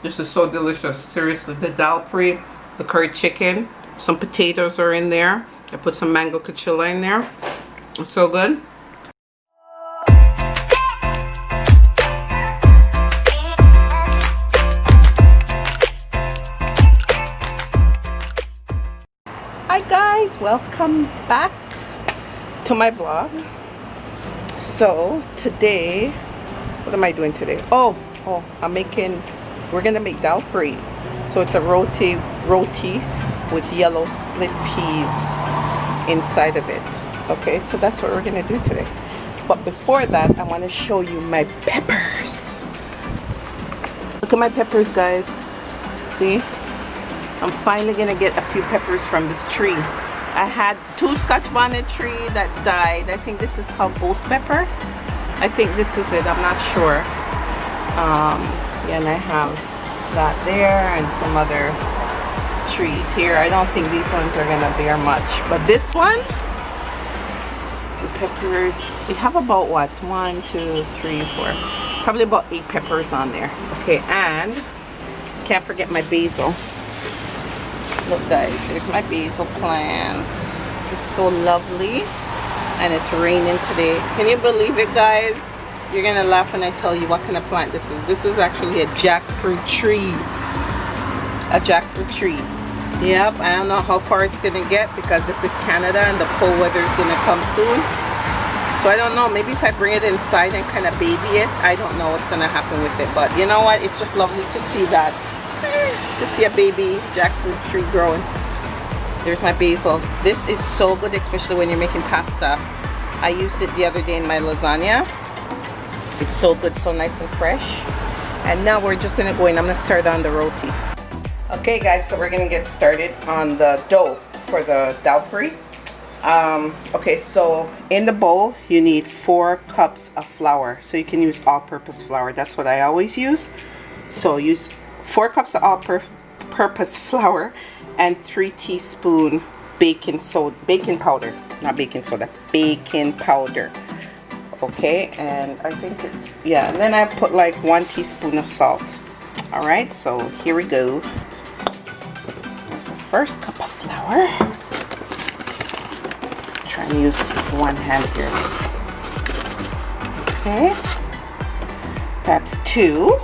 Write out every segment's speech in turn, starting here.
This is so delicious. Seriously, the Dhalpuri, the curry chicken, some potatoes are in there. I put some mango kachilla in there. It's so good. Hi guys, welcome back to my vlog. So today, what am I doing today? We're gonna make Dhalpuri. So it's a roti with yellow split peas inside of it. Okay, so that's what we're gonna do today. But before that, I want to show you my peppers. Look at my peppers, guys. See? I'm finally gonna get a few peppers from this tree. I had 2 Scotch bonnet tree that died. I think this is called ghost pepper. I think this is it. I'm not sure. Yeah, and I have that there and some other trees here. I don't think these ones are gonna bear much, but this one, the peppers, we have about what, 1, 2, 3, 4, probably about 8 peppers on there. Okay, and can't forget my basil. Look guys, here's my basil plant. It's so lovely, and it's raining today. Can you believe it, guys? You're gonna laugh when I tell you what kind of plant this is. This is actually a jackfruit tree. A jackfruit tree. Yep, I don't know how far it's gonna get because this is Canada and the cold weather is gonna come soon. So I don't know, maybe if I bring it inside and kind of baby it, I don't know what's gonna happen with it. But you know what? It's just lovely to see that. To see a baby jackfruit tree growing. There's my basil. This is so good, especially when you're making pasta. I used it the other day in my lasagna. It's so good, so nice and fresh. And now we're just gonna go in. I'm gonna start on the roti. Okay guys, so we're gonna get started on the dough for the Dhalpuri. Okay, so in the bowl you need 4 cups of flour. So you can use all-purpose flour. That's what I always use. So use 4 cups of all-purpose flour and 3 teaspoons baking powder. Not baking soda, baking powder. Okay, and I think it's, yeah, and then I put like 1 teaspoon of salt. All right, so here we go. There's the first cup of flour. Try and use one hand here. Okay, that's 2.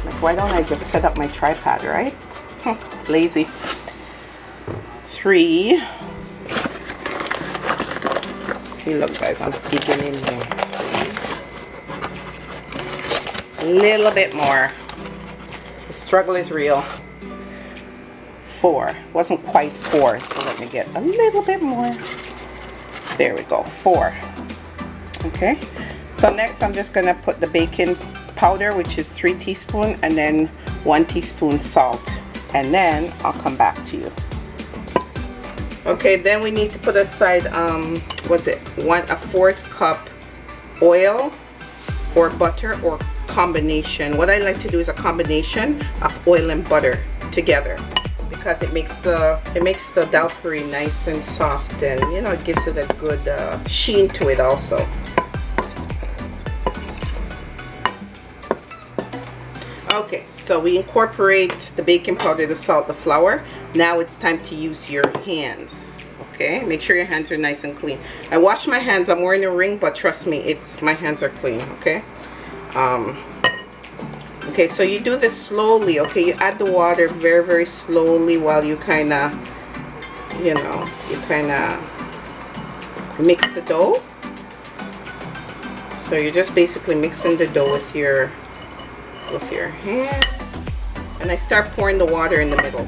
Like, why don't I just set up my tripod, right? Lazy. 3. See, look guys, I'm digging in here. A little bit more. The struggle is real. 4. Wasn't quite 4, so let me get a little bit more. There we go, 4. Okay, so next I'm just gonna put the baking powder, which is 3 teaspoons, and then 1 teaspoon salt. And then I'll come back to you. Okay, then we need to put aside a 1/4 cup oil or butter or combination. What I like to do is a combination of oil and butter together because it makes the Dhalpuri nice and soft, and you know, it gives it a good sheen to it also. Okay, so we incorporate the baking powder, the salt, the flour. Now it's time to use your hands. Okay, make sure your hands are nice and clean. I wash my hands. I'm wearing a ring, but trust me, my hands are clean. Okay. Okay, so you do this slowly. Okay, you add the water very, very slowly while you kind of, you know, mix the dough. So you're just basically mixing the dough with your hand, and I start pouring the water in the middle.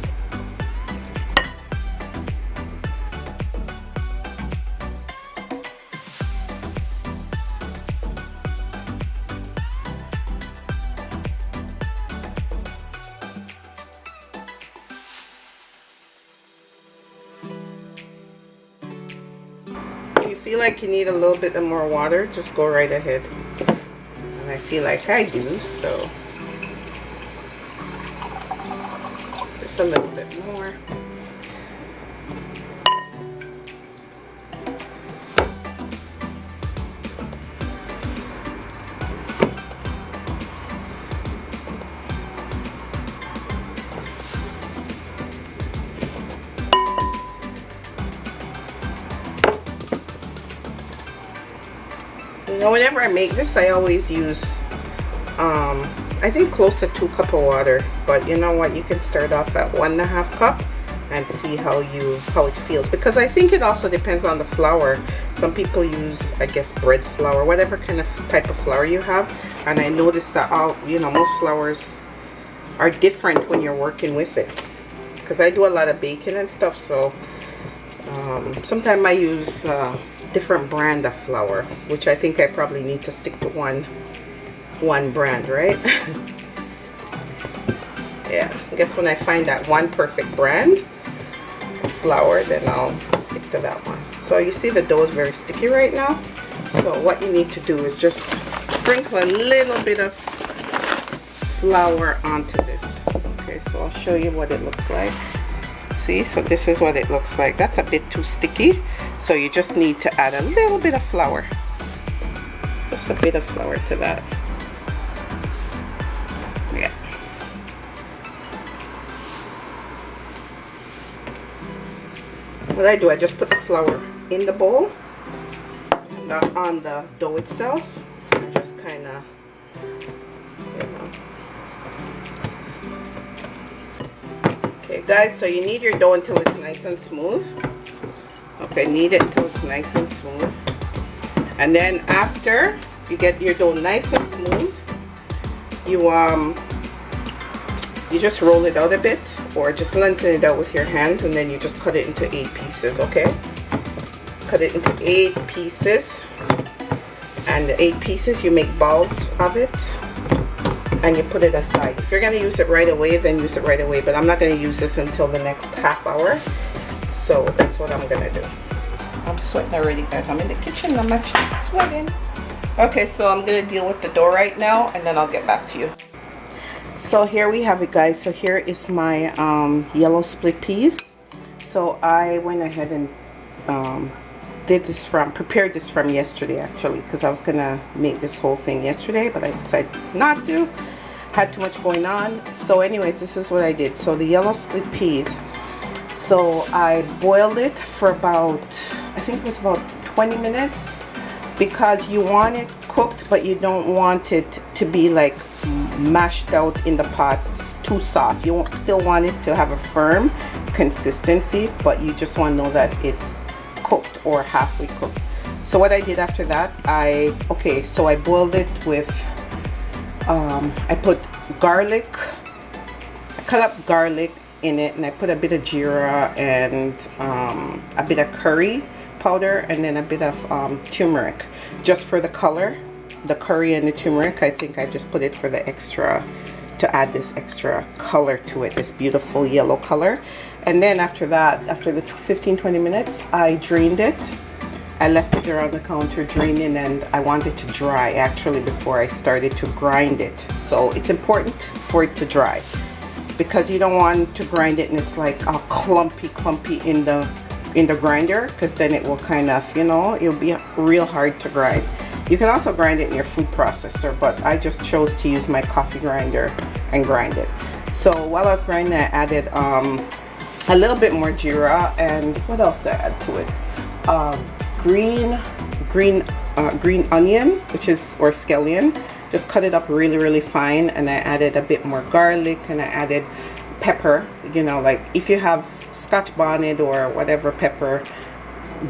If you feel like you need a little bit more water, just go right ahead. And I feel like I do, so just a little bit more. You know, whenever I make this, I always use I think close to 2 cups of water, but you know what, you can start off at 1.5 cups and see how it feels, because I think it also depends on the flour. Some people use, I guess, bread flour, whatever kind of type of flour you have, and I noticed that most flours are different when you're working with it, because I do a lot of baking and stuff, so sometimes I use different brand of flour, which I think I probably need to stick to one brand, right? Yeah, I guess when I find that one perfect brand of flour, then I'll stick to that one. So you see the dough is very sticky right now, so what you need to do is just sprinkle a little bit of flour onto this. Okay, so I'll show you what it looks like. See, so this is what it looks like. That's a bit too sticky, so you just need to add a little bit of flour, just a bit of flour to that. Yeah. What I do, I just put the flour in the bowl, not on the dough itself. I just kind of, you know. Okay guys, so you knead your dough until it's nice and smooth. Okay, knead it until it's nice and smooth. And then after you get your dough nice and smooth, you just roll it out a bit, or just lengthen it out with your hands, and then you just cut it into 8 pieces, okay? Cut it into 8 pieces, and the 8 pieces you make balls of it, and you put it aside. If you're going to use it right away, then use it right away, but I'm not going to use this until the next half hour, so that's what I'm going to do. I'm sweating already, guys. I'm in the kitchen, I'm actually sweating. Okay, so I'm going to deal with the dough right now, and then I'll get back to you. So here we have it, guys. So here is my yellow split peas. So I went ahead and prepared this from yesterday, actually, because I was gonna make this whole thing yesterday, but I decided not to. Had too much going on. So anyways, this is what I did. So the yellow split peas, so I boiled it for about, I think it was about 20 minutes, because you want it cooked, but you don't want it to be like mashed out in the pot too soft. You still want it to have a firm consistency, but you just want to know that it's cooked or halfway cooked. So what I did after that, I boiled it with I put garlic. I cut up garlic in it, and I put a bit of jeera and a bit of curry powder, and then a bit of turmeric, just for the color. The curry and the turmeric, I think I just put it for the extra, to add this extra color to it, this beautiful yellow color. And then after that, after the 15-20 minutes, I drained it. I left it around the counter draining, and I wanted to dry actually before I started to grind it. So it's important for it to dry, because you don't want to grind it and it's like all clumpy in the grinder, because then it will kind of, you know, it'll be real hard to grind. You can also grind it in your food processor, but I just chose to use my coffee grinder and grind it. So while I was grinding, I added a little bit more jeera, and what else did I add to it? Green onion, or scallion. Just cut it up really fine, and I added a bit more garlic, and I added pepper. You know, like if you have Scotch bonnet or whatever pepper,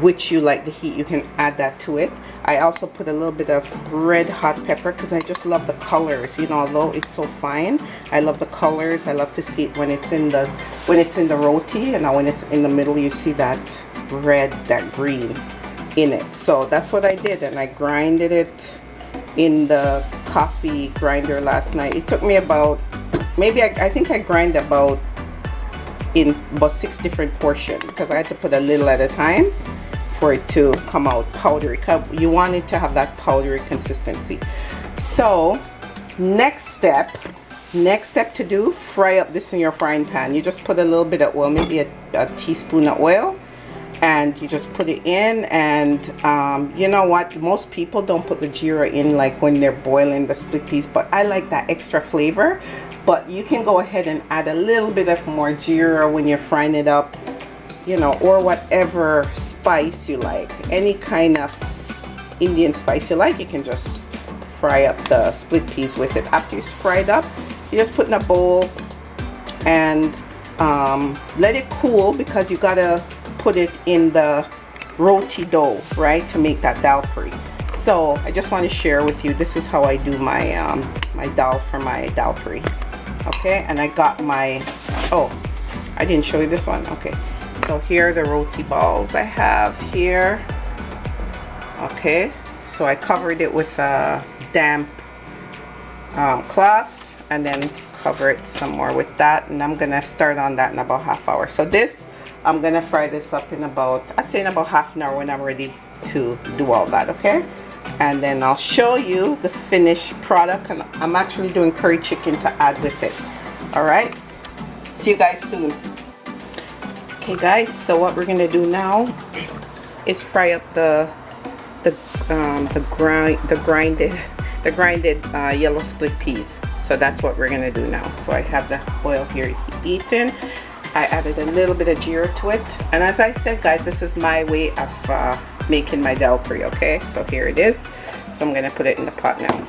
which you like the heat, you can add that to it. I also put a little bit of red hot pepper, because I just love the colors. You know, although it's so fine, I love the colors. I love to see it when it's in the roti, and now when it's in the middle, you see that red, that green in it. So that's what I did, and I grinded it in the coffee grinder last night. It took me about, I think I grind about 6 different portions, because I had to put a little at a time for it to come out powdery. You want it to have that powdery consistency. So next step to do, fry up this in your frying pan. You just put a little bit of oil, maybe a teaspoon of oil, and you just put it in. And you know what, most people don't put the jeera in like when they're boiling the split peas, but I like that extra flavor. But you can go ahead and add a little bit of more jeera when you're frying it up, you know, or whatever spice you like, any kind of Indian spice you like, you can just fry up the split peas with it. After it's fried up, you just put in a bowl and let it cool, because you gotta put it in the roti dough, right, to make that dhalpuri. So I just want to share with you, this is how I do my my dal for my dhalpuri. Okay, and I got my, oh, I didn't show you this one. Okay, so here are the roti balls I have here. Okay, so I covered it with a damp cloth, and then cover it some more with that, and I'm gonna start on that in about half hour. So this, I'm gonna fry this up in about, I'd say in about half an hour when I'm ready to do all that. Okay, and then I'll show you the finished product, and I'm actually doing curry chicken to add with it. All right, see you guys soon. Okay guys, so what we're gonna do now is fry up the grinded yellow split peas. So that's what we're gonna do now. So I have the oil here heating. I added a little bit of jeera to it, and as I said guys, this is my way of making my dhalpuri. Okay, so here it is. So I'm gonna put it in the pot now.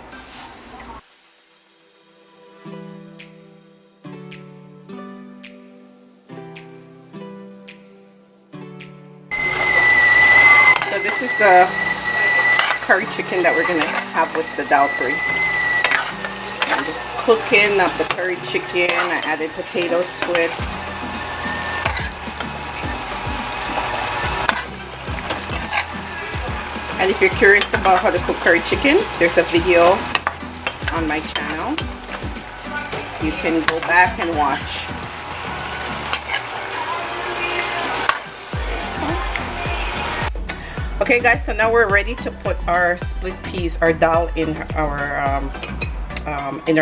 So this is a curry chicken that we're gonna have with the dhalpuri. I'm just cooking up the curry chicken. I added potatoes to it. And if you're curious about how to cook curry chicken, there's a video on my channel. You can go back and watch. Okay guys, so now we're ready to put our split peas, our dal, in our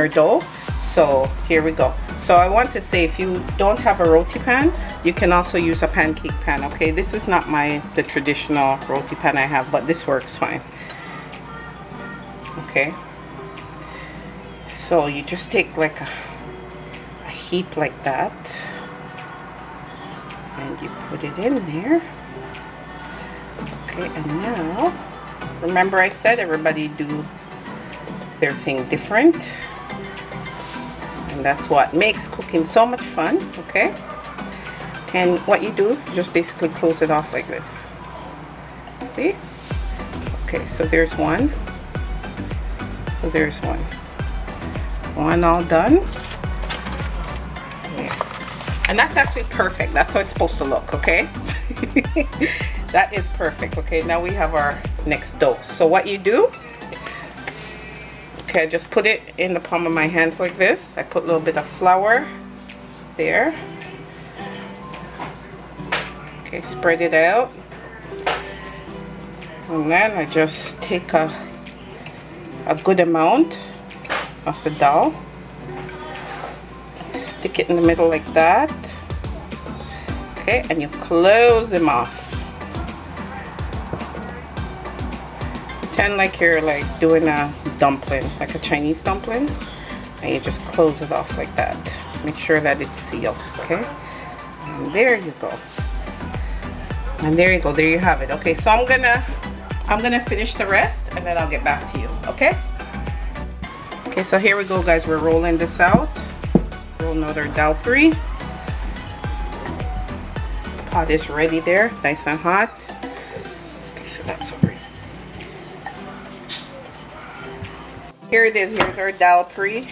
dough. So here we go. So I want to say, if you don't have a roti pan, you can also use a pancake pan. Okay, this is not the traditional roti pan I have, but this works fine. Okay, so you just take like a heap like that, and you put it in there. Okay, and now, remember I said everybody do their thing different, and that's what makes cooking so much fun. Okay, and what you do, you just basically close it off like this. See? Okay, so there's one. So there's one. One all done. Yeah. And that's actually perfect. That's how it's supposed to look, okay? That is perfect. Okay, now we have our next dough. So what you do, okay, I just put it in the palm of my hands like this. I put a little bit of flour there. Okay, spread it out. And then I just take a good amount of the dal. Stick it in the middle like that. Okay, and you close them off. Pretend like you're like doing a dumpling, like a Chinese dumpling, and you just close it off like that. Make sure that it's sealed. Okay, and there you go. And there you go. There you have it. Okay, so I'm gonna finish the rest, and then I'll get back to you. Okay. Okay, so here we go, guys. We're rolling this out. Rolling out our dhalpuri. Pot is ready there, nice and hot. Okay, so that's over. Here it is. Here's our dhalpuri.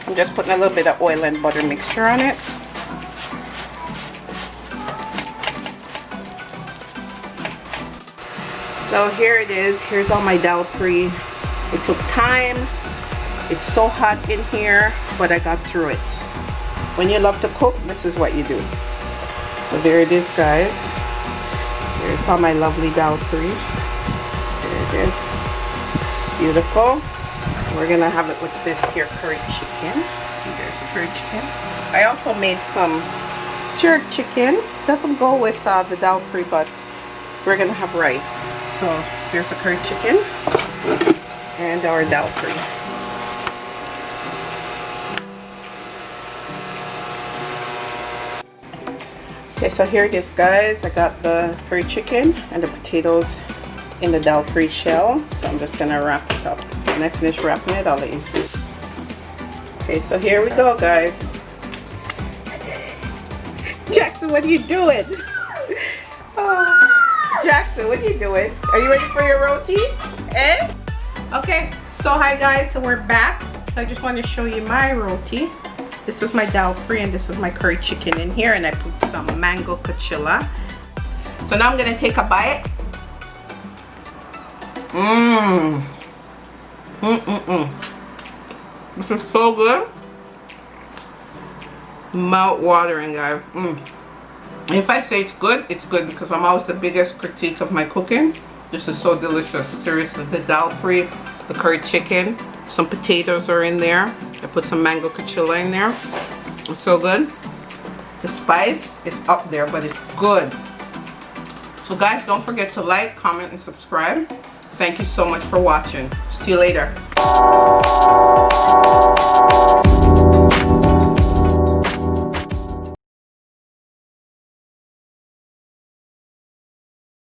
I'm just putting a little bit of oil and butter mixture on it. So here it is. Here's all my dhalpuri. It took time. It's so hot in here, but I got through it. When you love to cook, this is what you do. So there it is, guys. Here's all my lovely dhalpuri. There it is. Beautiful. We're gonna have it with this here curry chicken. See, there's the curry chicken. I also made some jerk chicken. Doesn't go with the dhalpuri, but we're gonna have rice. So here's the curry chicken and our dhalpuri. Okay, so here it is, guys. I got the curry chicken and the potatoes in the Dhalpuri shell. So I'm just gonna wrap it up. When I finish wrapping it, I'll let you see. Okay, so here we go, guys. Jackson, what are you doing? Oh, Jackson, what are you doing? Are you ready for your roti? Eh? Okay, so hi guys, so we're back. So I just want to show you my roti. This is my Dhalpuri and this is my curry chicken in here, and I put some mango kachila. So now I'm gonna take a bite. This is so good. Mouth watering, guys. If I say it's good because I'm always the biggest critique of my cooking. This is so delicious. Seriously, the Dhalpuri, the curry chicken, some potatoes are in there. I put some mango kachila in there. It's so good. The spice is up there, but it's good. So guys, don't forget to like, comment, and subscribe. Thank you so much for watching. See you later.